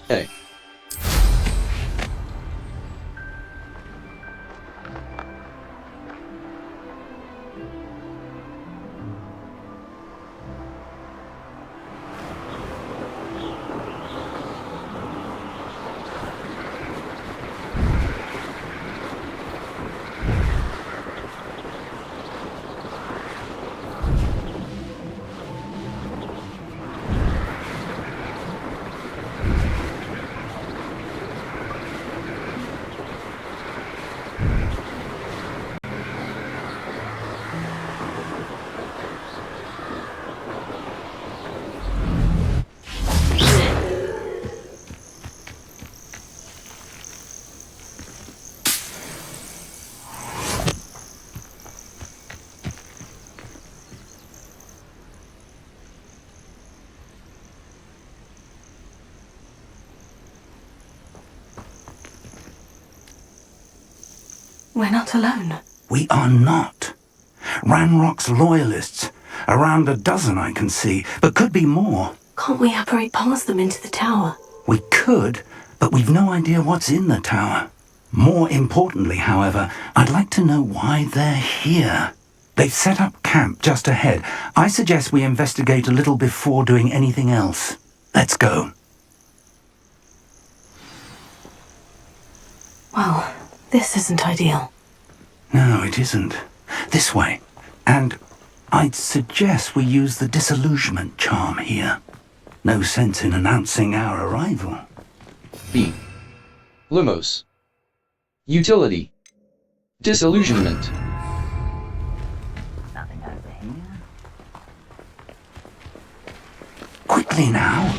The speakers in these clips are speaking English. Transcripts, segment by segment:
Hey. We're not alone. We are not. Ranrock's loyalists. Around a dozen I can see, but could be more. Can't we apparate past them into the tower? We could, but we've no idea what's in the tower. More importantly, however, I'd like to know why they're here. They've set up camp just ahead. I suggest we investigate a little before doing anything else. Let's go. Well, this isn't ideal. No, it isn't. This way. And I'd suggest we use the disillusionment charm here. No sense in announcing our arrival. B. Lumos. Utility. Disillusionment. Nothing over here. Quickly now.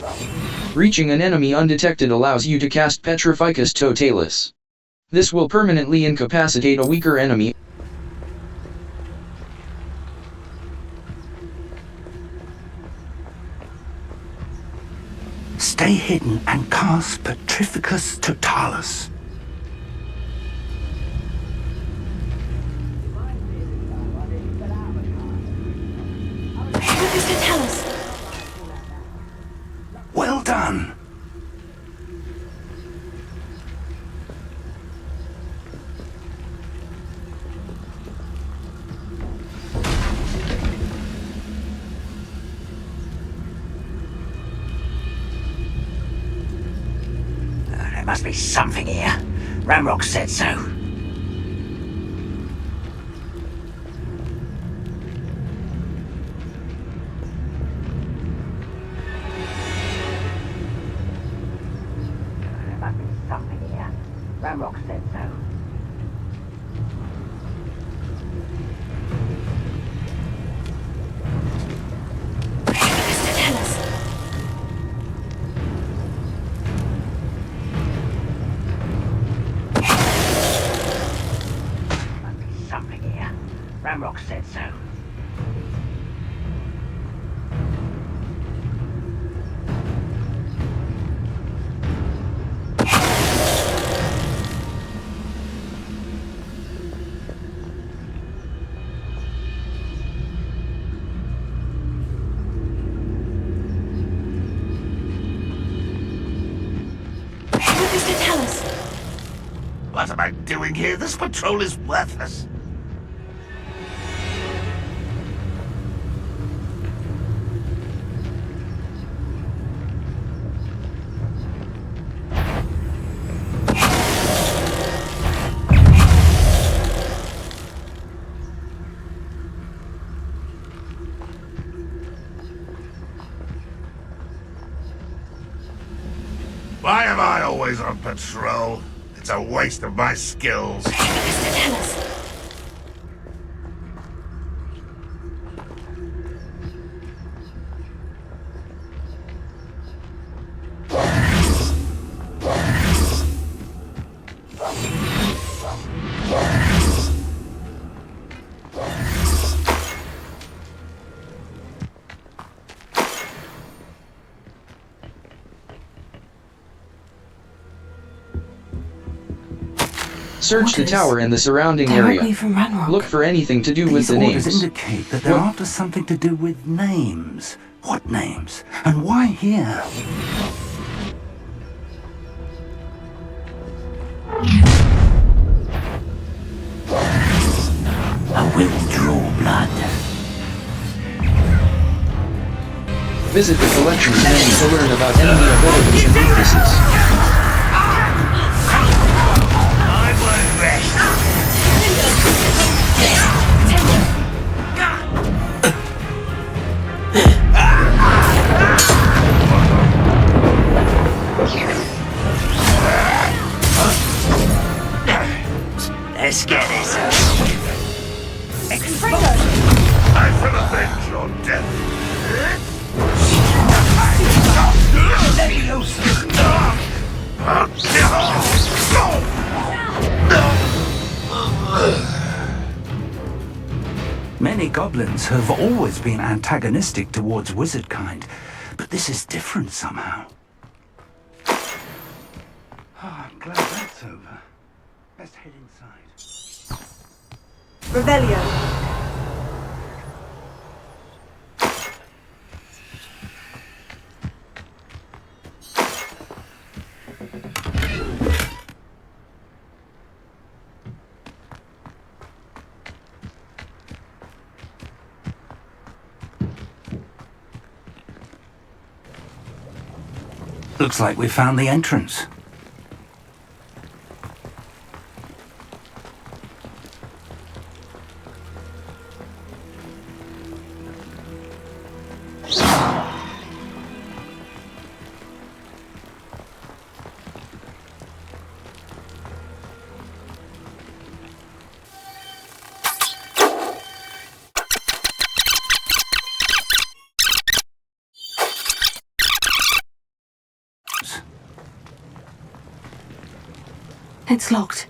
Reaching an enemy undetected allows you to cast Petrificus Totalis. This will permanently incapacitate a weaker enemy. Stay hidden and cast Petrificus Totalis. Petrificus Totalis! Well done. There must be something here. Ramrock said so. There must be something here. Ramrock said so. Petrificus Totalis! Something here. Ramrock said so. Petrificus Totalis! What am I doing here? This patrol is worthless. Why am I always on patrol? It's a waste of my skills. Petrificus Totalis! Search the Orders. tower and the surrounding Directly area. from Ranrock. Look for anything to do with These the orders names. indicate that they're after something to do with names. What names? And why here? Visit the collections menu to learn about enemy abilities and weaknesses. I won't rest. Let's get this. I shall avenge your death. Many goblins have always been antagonistic towards wizard kind, but this is different somehow. Oh, I'm glad that's over. Let's head inside. Revelio. Looks like we found the entrance. It's locked.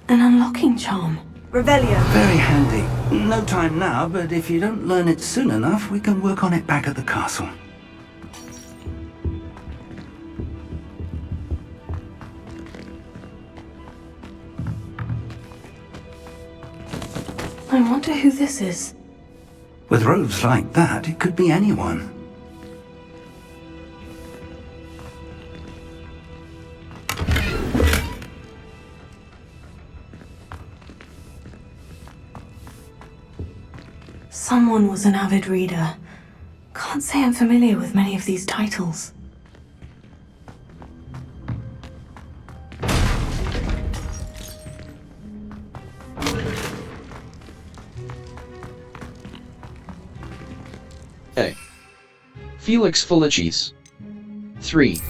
An unlocking charm. Revelio. Very handy. No time now, but if you don't learn it soon enough, we can work on it back at the castle. I wonder who this is. With robes like that, it could be anyone. Someone was an avid reader. Can't say I'm familiar with many of these titles. A. Felix Felicis. 3.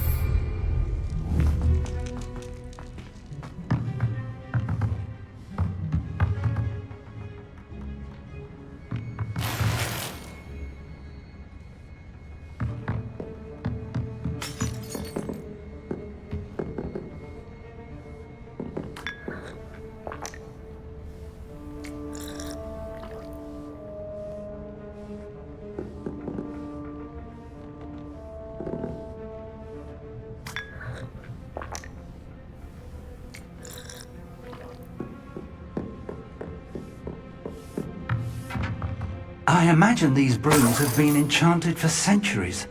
I imagine these brooms have been enchanted for centuries.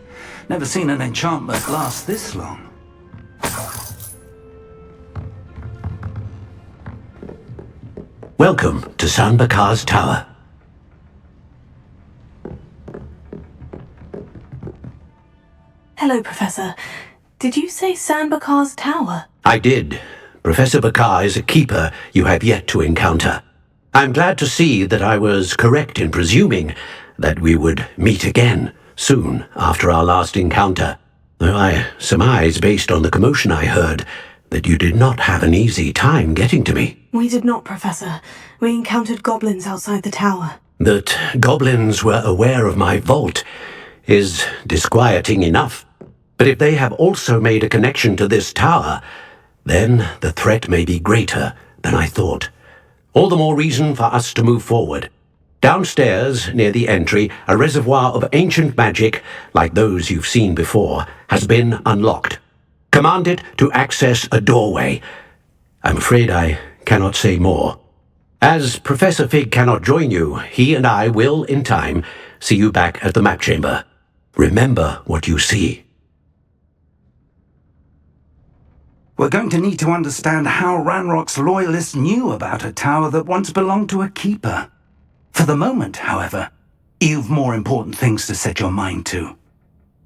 Never seen an enchantment last this long. Welcome to Sanbakar's Tower. Hello, Professor. Did you say Sanbakar's Tower? I did. Professor Bakar is a keeper you have yet to encounter. I'm glad to see that I was correct in presuming that we would meet again soon after our last encounter, though I surmise, based on the commotion I heard, that you did not have an easy time getting to me. We did not, Professor. We encountered goblins outside the tower. That goblins were aware of my vault is disquieting enough. But if they have also made a connection to this tower, then the threat may be greater than I thought. All the more reason for us to move forward. Downstairs, near the entry, a reservoir of ancient magic, like those you've seen before, has been unlocked. Command it to access a doorway. I'm afraid I cannot say more. As Professor Fig cannot join you, he and I will, in time, see you back at the map chamber. Remember what you see. We're going to need to understand how Ranrock's loyalists knew about a tower that once belonged to a keeper. For the moment, however, you've more important things to set your mind to.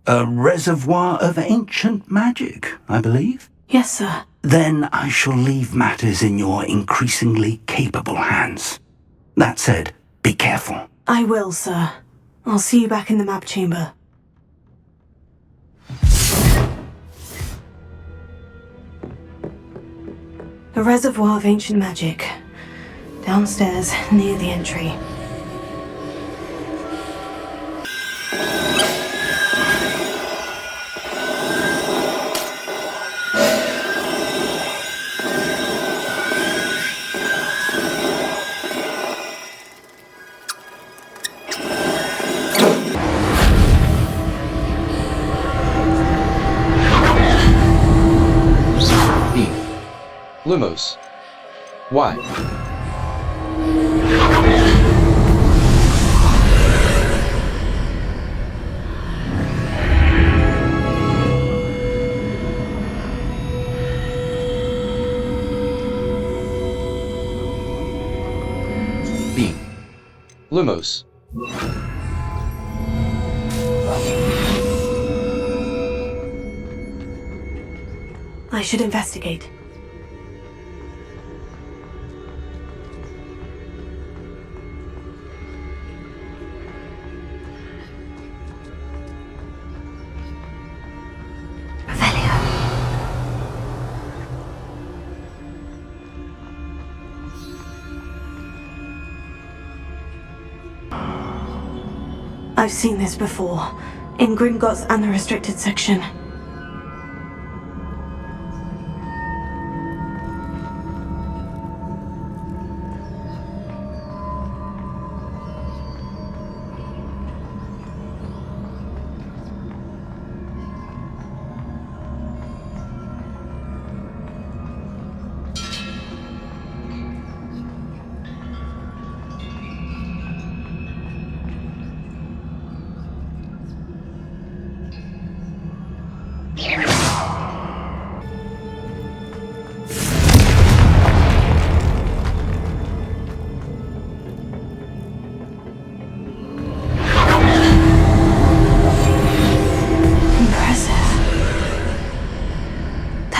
A reservoir of ancient magic, I believe? Yes, sir. Then I shall leave matters in your increasingly capable hands. That said, be careful. I will, sir. I'll see you back in the map chamber. A reservoir of ancient magic. Downstairs, near the entry. Lumos. Y. B. Lumos. I should investigate. I've seen this before, in Gringotts and the restricted section.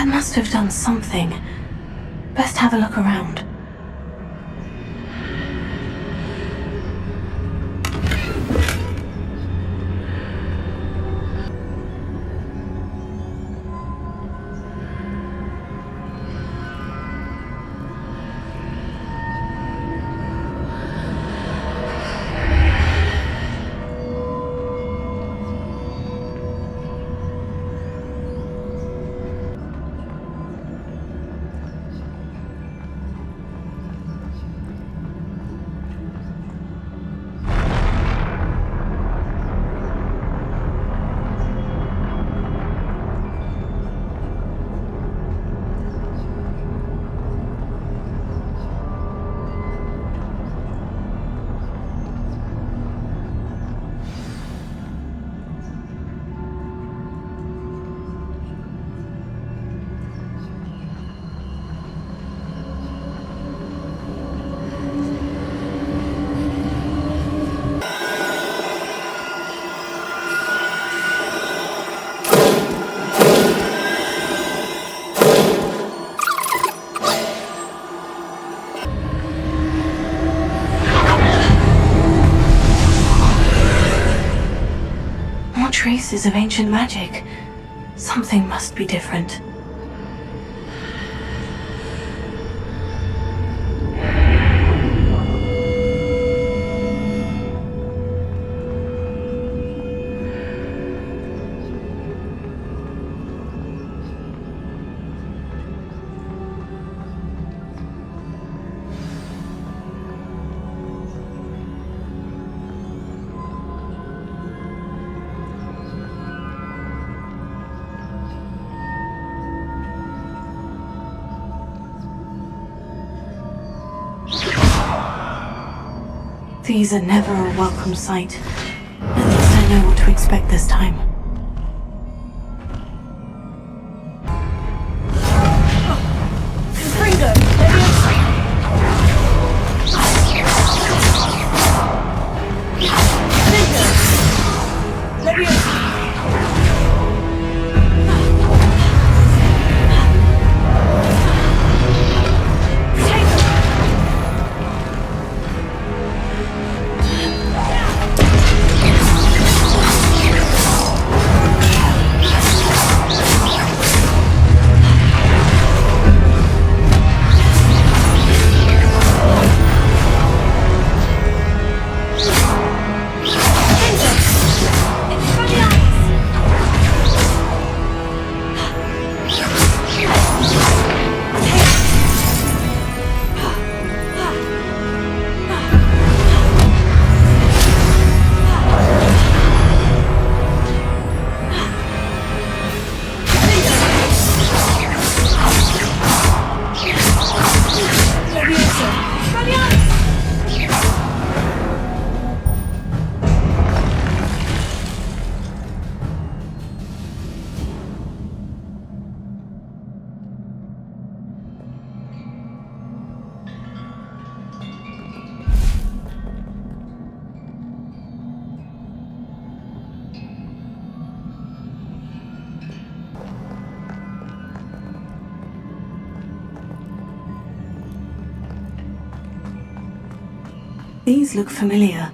Must have done something. Best have a look around. Traces of ancient magic. Something must be different. These are never a welcome sight. At least I know what to expect this time. These look familiar.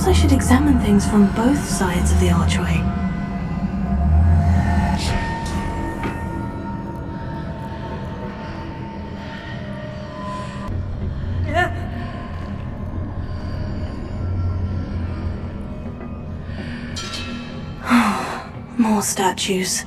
I should examine things from both sides of the archway. More statues.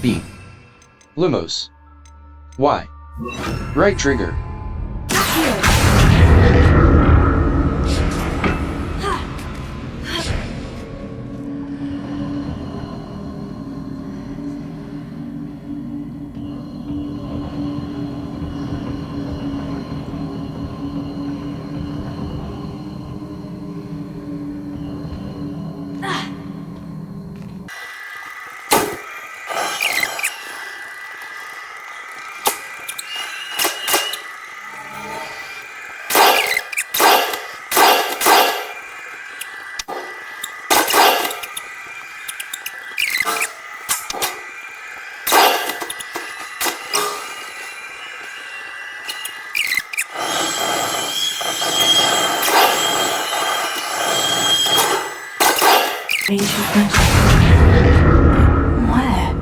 B. Lumos. Y. Right trigger. Ancient magic. Where?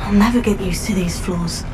I'll never get used to these floors.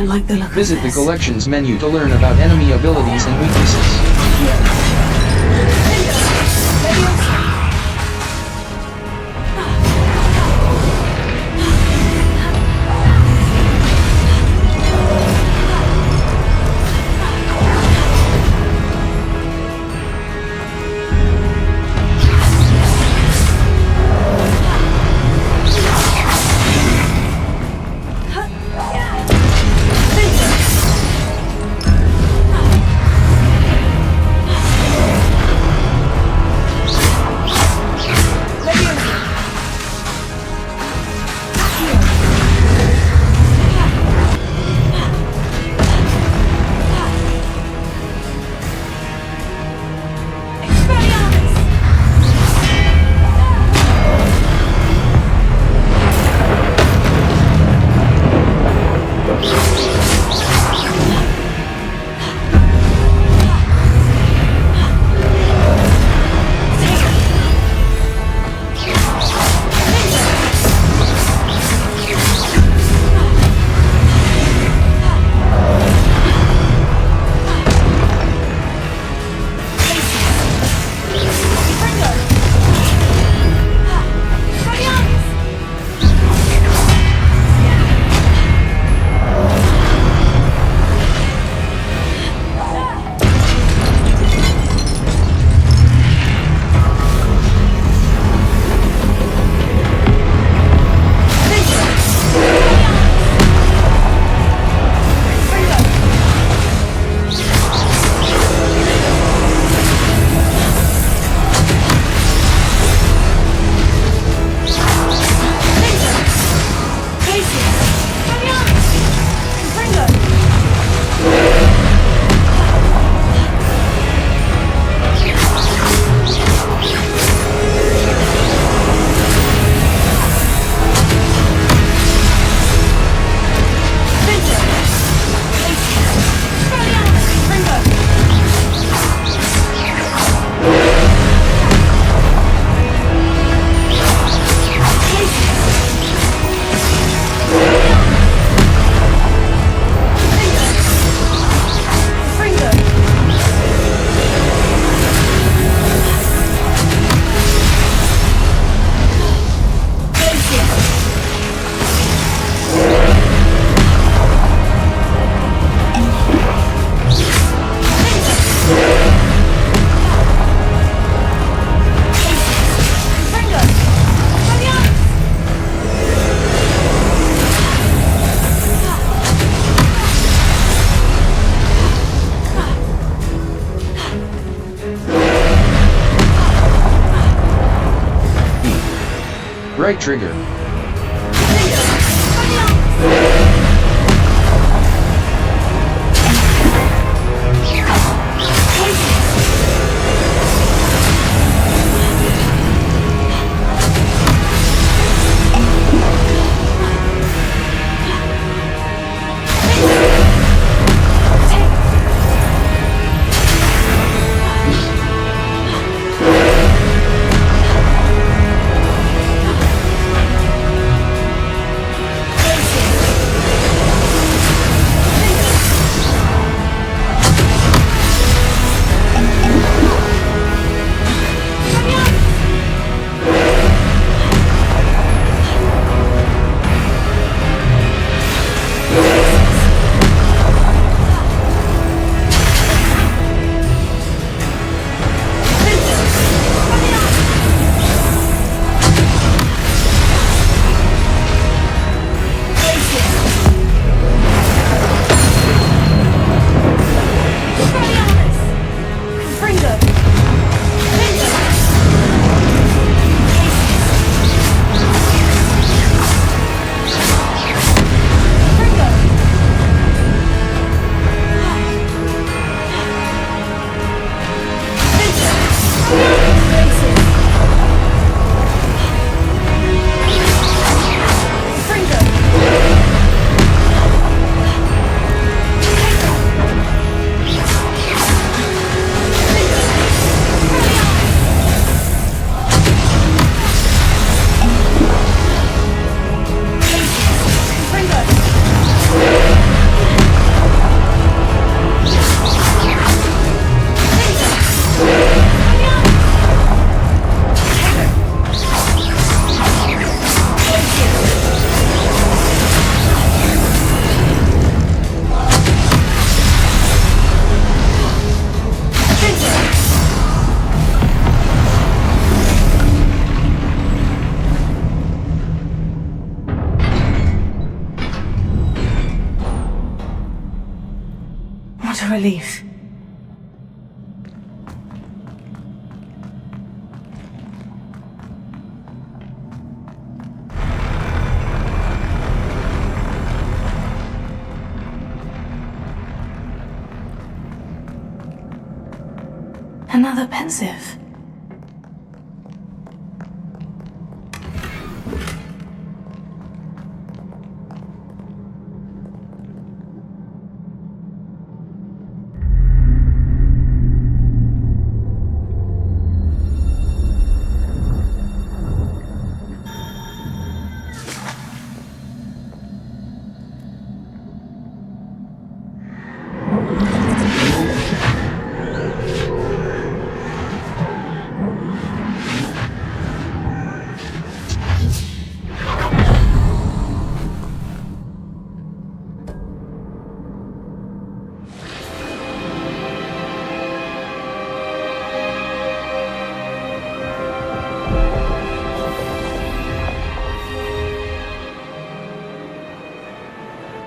don't like the look Visit of the this. collections menu to learn about enemy abilities and weaknesses. Right trigger. What a relief. Another pensive.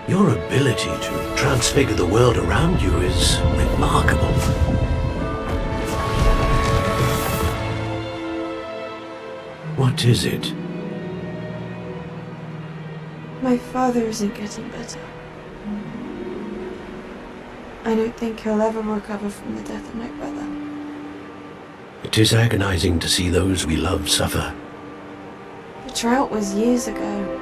Your ability to transfigure the world around you is remarkable. What is it? My father isn't getting better. I don't think he'll ever recover from the death of my brother. It is agonizing to see those we love suffer. The drought was years ago,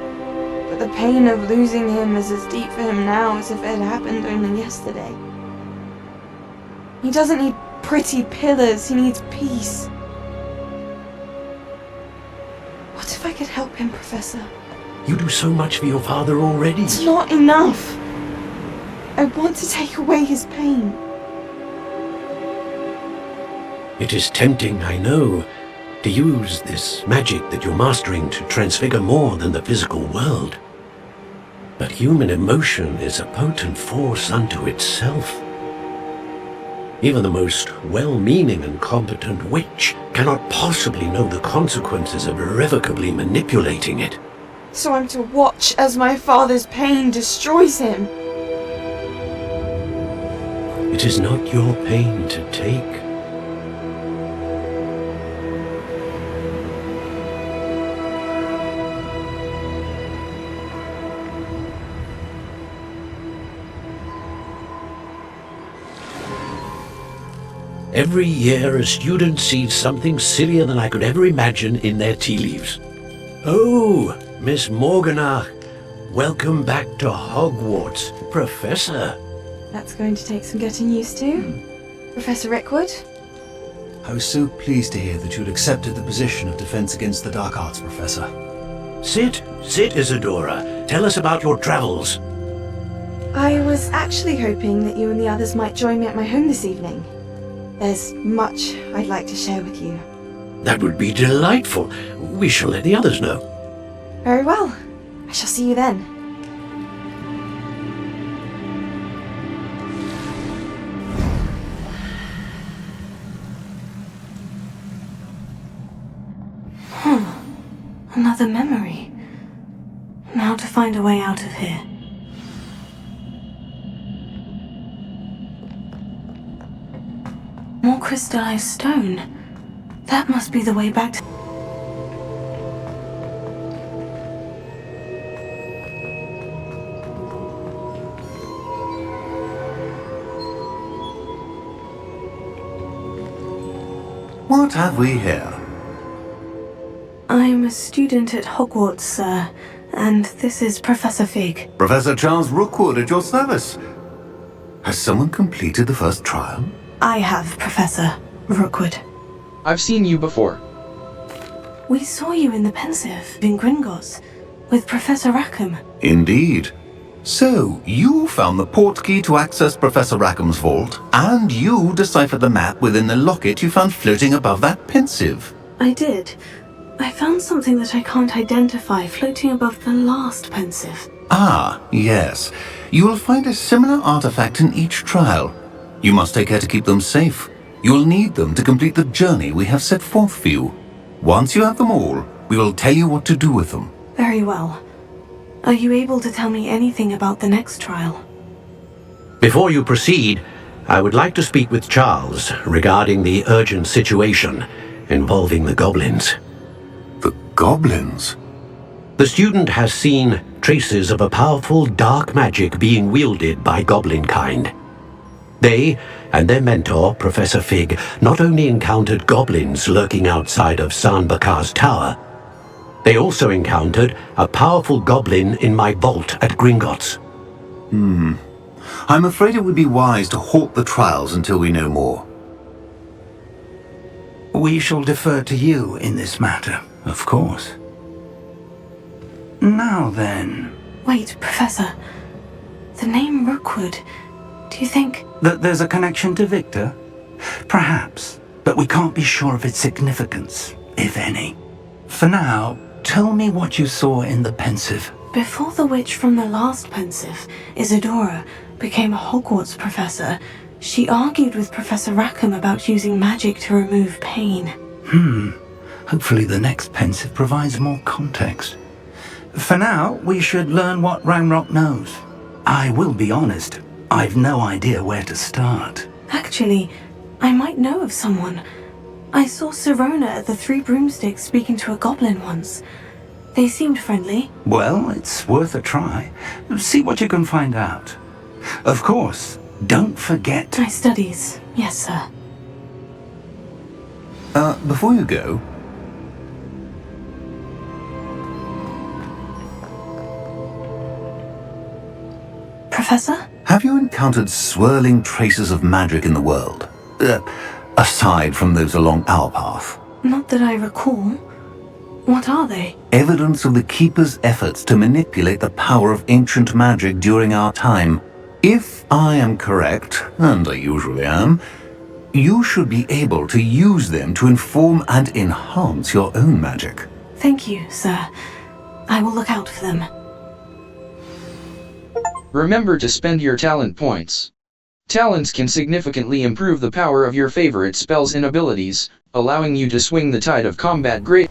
but the pain of losing him is as deep for him now as if it had happened only yesterday. He doesn't need pretty pillars, he needs peace. What if I could help him, Professor? You do so much for your father already. It's not enough! I want to take away his pain. It is tempting, I know, to use this magic that you're mastering to transfigure more than the physical world. But human emotion is a potent force unto itself. Even the most well-meaning and competent witch cannot possibly know the consequences of irrevocably manipulating it. So I'm to watch as my father's pain destroys him. It is not your pain to take. Every year a student sees something sillier than I could ever imagine in their tea leaves. Oh, Miss Morganach, welcome back to Hogwarts, Professor. That's going to take some getting used to. Professor Rickwood? I was so pleased to hear that you'd accepted the position of Defense Against the Dark Arts, Professor. Sit, Isadora. Tell us about your travels. I was actually hoping that you and the others might join me at my home this evening. There's much I'd like to share with you. That would be delightful. We shall let the others know. Very well. I shall see you then. Another memory. Now to find a way out of here. More crystallized stone. That must be the way back to... What have we here? I'm a student at Hogwarts, sir, and this is Professor Fig. Professor Charles Rookwood at your service. Has someone completed the first trial? I have, Professor Rookwood. I've seen you before. We saw you in the Pensive in Gringotts with Professor Rackham. Indeed. So, you found the portkey to access Professor Rackham's vault, and you deciphered the map within the locket you found floating above that Pensive. I did. I found something that I can't identify floating above the last Pensive. Ah, yes. You will find a similar artifact in each trial. You must take care to keep them safe. You will need them to complete the journey we have set forth for you. Once you have them all, we will tell you what to do with them. Very well. Are you able to tell me anything about the next trial? Before you proceed, I would like to speak with Charles regarding the urgent situation involving the goblins. The goblins? The student has seen traces of a powerful dark magic being wielded by goblin kind. They and their mentor, Professor Fig, not only encountered goblins lurking outside of San Bakar's tower, they also encountered a powerful goblin in my vault at Gringotts. I'm afraid it would be wise to halt the trials until we know more. We shall defer to you in this matter, of course. Now then... Wait, Professor. The name Rookwood. Do you think... That there's a connection to Victor? Perhaps, but we can't be sure of its significance, if any. For now, tell me what you saw in the Pensive. Before the witch from the last Pensive, Isadora, became a Hogwarts professor, she argued with Professor Rackham about using magic to remove pain. Hopefully the next Pensive provides more context. For now, we should learn what Ranrock knows. I will be honest, I've no idea where to start. Actually, I might know of someone. I saw Sirona at the Three Broomsticks speaking to a goblin once. They seemed friendly. Well, it's worth a try. See what you can find out. Of course, don't forget... My studies, yes, sir. Before you go... Professor? Have you encountered swirling traces of magic in the world? Aside from those along our path? Not that I recall. What are they? Evidence of the Keeper's efforts to manipulate the power of ancient magic during our time. If I am correct, and I usually am, you should be able to use them to inform and enhance your own magic. Thank you, sir. I will look out for them. Remember to spend your talent points. Talents can significantly improve the power of your favorite spells and abilities, allowing you to swing the tide of combat great.